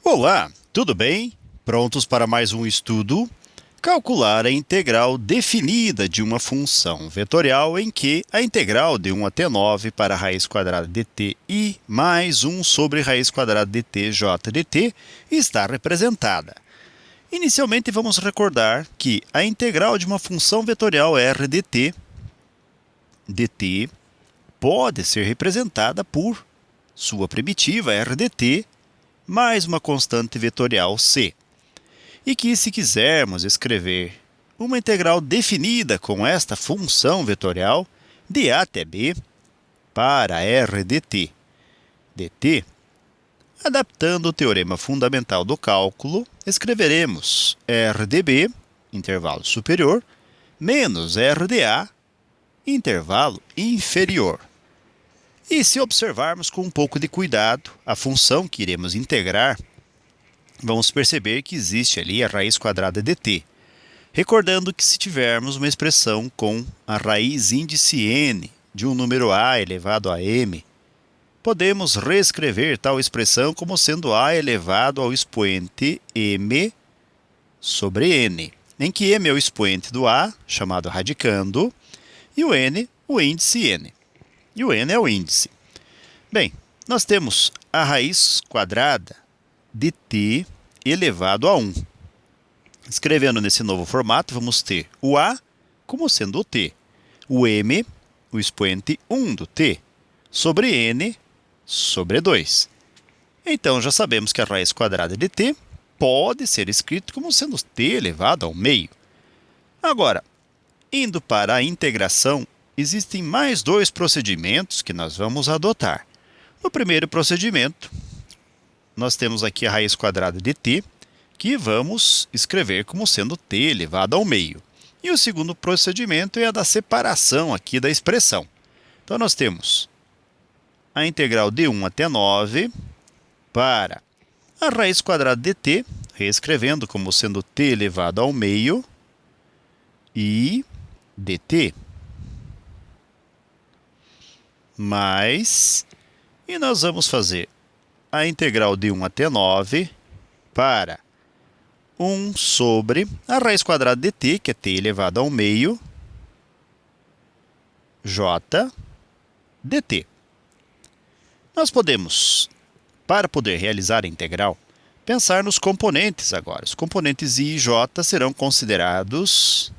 Olá, tudo bem? Prontos para mais um estudo? Calcular a integral definida de uma função vetorial em que a integral de 1 até 9 para a raiz quadrada dt i mais 1 sobre raiz quadrada dt j dt está representada. Inicialmente, vamos recordar que a integral de uma função vetorial r dt pode ser representada por sua primitiva r dt mais uma constante vetorial c. E que, se quisermos escrever uma integral definida com esta função vetorial de a até b para r dt, adaptando o teorema fundamental do cálculo, escreveremos r db, intervalo superior, menos r dA, intervalo inferior. E se observarmos com um pouco de cuidado a função que iremos integrar, vamos perceber que existe ali a raiz quadrada dt. Recordando que se tivermos uma expressão com a raiz índice n de um número a elevado a m, podemos reescrever tal expressão como sendo a elevado ao expoente m sobre n, em que m é o expoente do a, chamado radicando, e o n, o índice n. E o n é o índice. Bem, nós temos a raiz quadrada de t elevado a 1. Escrevendo nesse novo formato, vamos ter o a como sendo o t, o m, o expoente 1 do t, sobre n sobre 2. Então, já sabemos que a raiz quadrada de t pode ser escrito como sendo t elevado ao meio. Agora, indo para a integração, existem mais dois procedimentos que nós vamos adotar. No primeiro procedimento, nós temos aqui a raiz quadrada de t, que vamos escrever como sendo t elevado ao meio. E o segundo procedimento é a da separação aqui da expressão. Então, nós temos a integral de 1 até 9 para a raiz quadrada de t, reescrevendo como sendo t elevado ao meio, e dt. E nós vamos fazer a integral de 1 até 9 para 1 sobre a raiz quadrada de t, que é t elevado ao meio, j dt. Nós podemos, para poder realizar a integral, pensar nos componentes agora. Os componentes i e j serão considerados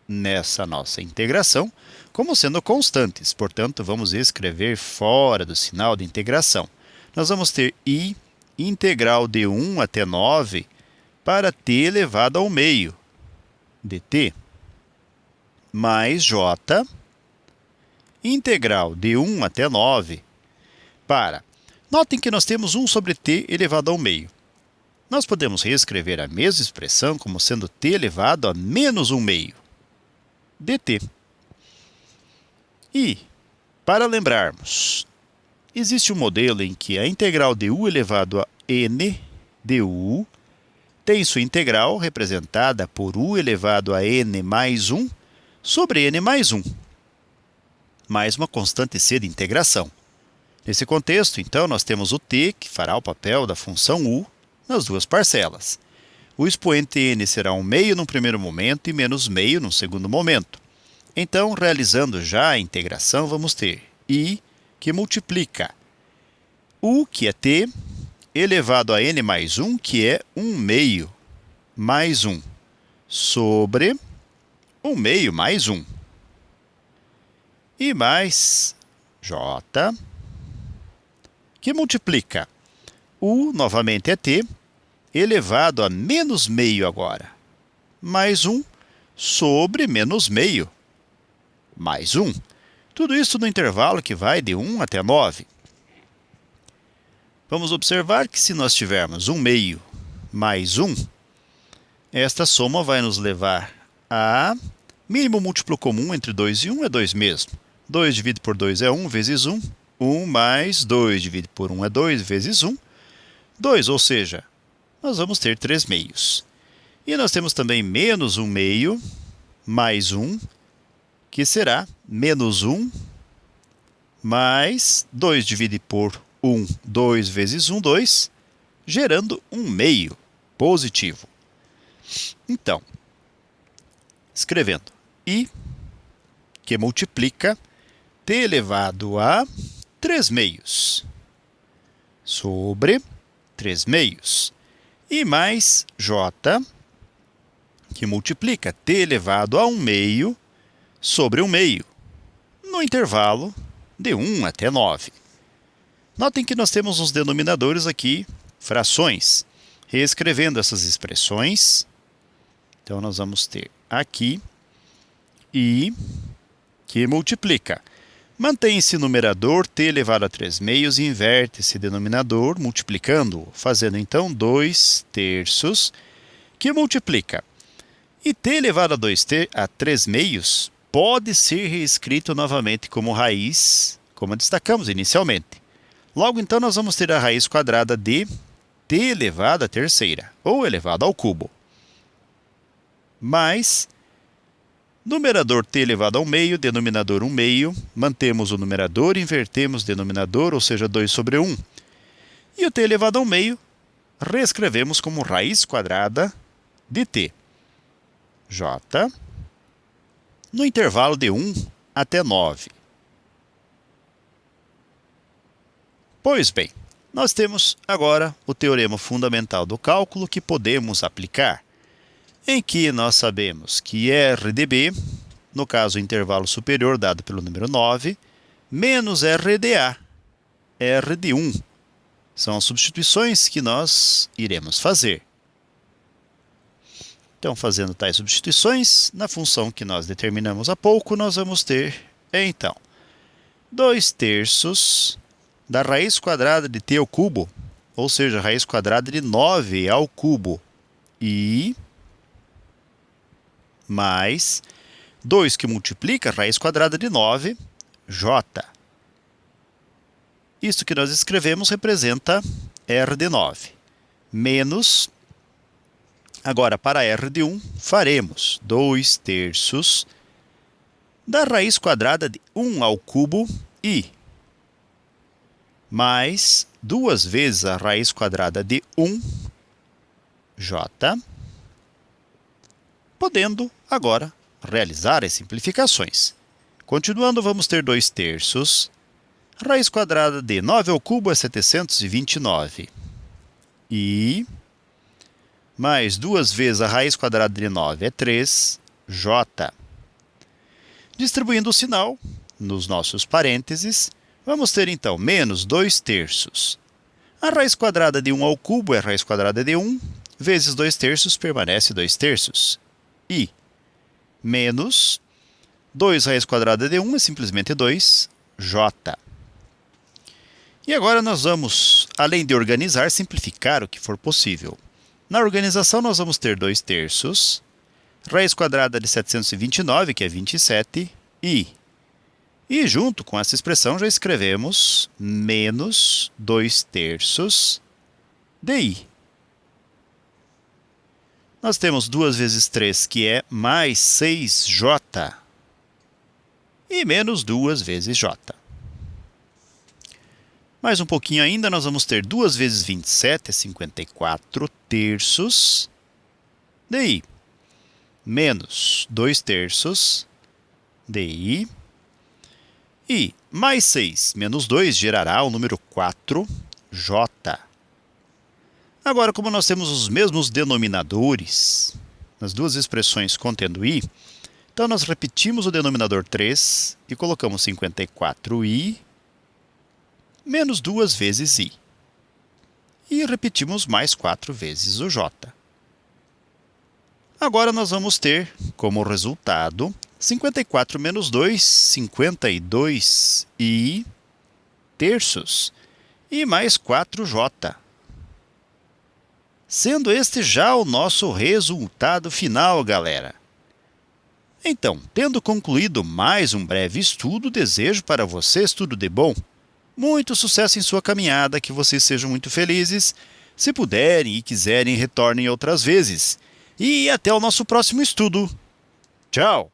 nessa nossa integração como sendo constantes. Portanto, vamos escrever fora do sinal de integração. Nós vamos ter i integral de 1 até 9 para t elevado ao meio, dt, mais j integral de 1 até 9 para... Notem que nós temos 1 sobre t elevado ao meio. Nós podemos reescrever a mesma expressão como sendo t elevado a menos 1 meio, dt. E, para lembrarmos, existe um modelo em que a integral de u elevado a n du tem sua integral representada por u elevado a n mais 1 sobre n mais 1, mais uma constante c de integração. Nesse contexto, então, nós temos o t, que fará o papel da função u nas duas parcelas. O expoente n será 1 meio no primeiro momento e menos meio no segundo momento. Então, realizando já a integração, vamos ter i, que multiplica u, que é t, elevado a n mais 1, que é 1 meio mais 1, sobre 1 meio mais 1. E mais j, que multiplica u, novamente é t, elevado a menos meio agora, mais 1, sobre menos meio, mais 1. Tudo isso no intervalo que vai de 1 até 9. Vamos observar que se nós tivermos 1 meio mais 1, esta soma vai nos levar a mínimo múltiplo comum entre 2 e 1 é 2 mesmo. 2 dividido por 2 é 1 vezes 1. 1 mais 2 dividido por 1 é 2 vezes 1. 2, ou seja, nós vamos ter 3 meios. E nós temos também menos 1 meio mais 1, que será menos 1 mais 2 dividido por 1, 2 vezes 1, 2, gerando um meio positivo. Então, escrevendo I, que multiplica t elevado a 3 meios, sobre 3 meios, e mais j, que multiplica t elevado a 1 meio sobre 1 meio, no intervalo de 1 até 9. Notem que nós temos nos denominadores aqui frações. Reescrevendo essas expressões, então nós vamos ter aqui I, que multiplica. Mantém esse numerador t elevado a 3 meios e inverte esse denominador, multiplicando-o, fazendo então 2 terços, que multiplica. E t elevado a 3 meios pode ser reescrito novamente como raiz, como destacamos inicialmente. Logo, então, nós vamos ter a raiz quadrada de t elevado à terceira, ou elevado ao cubo, mais numerador t elevado ao meio, denominador 1 meio, mantemos o numerador, invertemos o denominador, ou seja, 2 sobre 1. E o t elevado ao meio, reescrevemos como raiz quadrada de t. J, no intervalo de 1 até 9. Pois bem, nós temos agora o teorema fundamental do cálculo que podemos aplicar, em que nós sabemos que R de B, no caso o intervalo superior dado pelo número 9, menos R de A, R de 1. São as substituições que nós iremos fazer. Então, fazendo tais substituições, na função que nós determinamos há pouco, nós vamos ter, então, 2 terços da raiz quadrada de t ao cubo, ou seja, a raiz quadrada de 9 ao cubo, e mais 2 que multiplica a raiz quadrada de 9, j. Isto que nós escrevemos representa R de 9, menos, agora para R de 1, faremos 2 terços da raiz quadrada de 1 ao cubo, i, mais 2 vezes a raiz quadrada de 1, j, podendo agora realizar as simplificações. Continuando, vamos ter 2 terços. Raiz quadrada de 9 ao cubo é 729. E mais 2 vezes a raiz quadrada de 9 é 3, j. Distribuindo o sinal nos nossos parênteses, vamos ter então menos 2 terços. A raiz quadrada de 1 ao cubo é a raiz quadrada de 1, vezes 2 terços permanece 2 terços. E menos 2 raiz quadrada de 1 é simplesmente 2, j. E agora nós vamos, além de organizar, simplificar o que for possível. Na organização nós vamos ter 2 terços, raiz quadrada de 729, que é 27, e junto com essa expressão já escrevemos menos 2 terços de i. Nós temos 2 vezes 3, que é mais 6j, e menos 2 vezes j. Mais um pouquinho ainda, nós vamos ter 2 vezes 27, é 54 terços de i, menos 2 terços de i, e mais 6 menos 2 gerará o número 4j. Agora, como nós temos os mesmos denominadores nas duas expressões contendo i, então nós repetimos o denominador 3 e colocamos 54i menos 2 vezes i. E repetimos mais 4 vezes o j. Agora nós vamos ter como resultado 54 menos 2, 52i terços e mais 4j. Sendo este já o nosso resultado final, galera. Então, tendo concluído mais um breve estudo, desejo para vocês tudo de bom. Muito sucesso em sua caminhada, que vocês sejam muito felizes. Se puderem e quiserem, retornem outras vezes. E até o nosso próximo estudo. Tchau!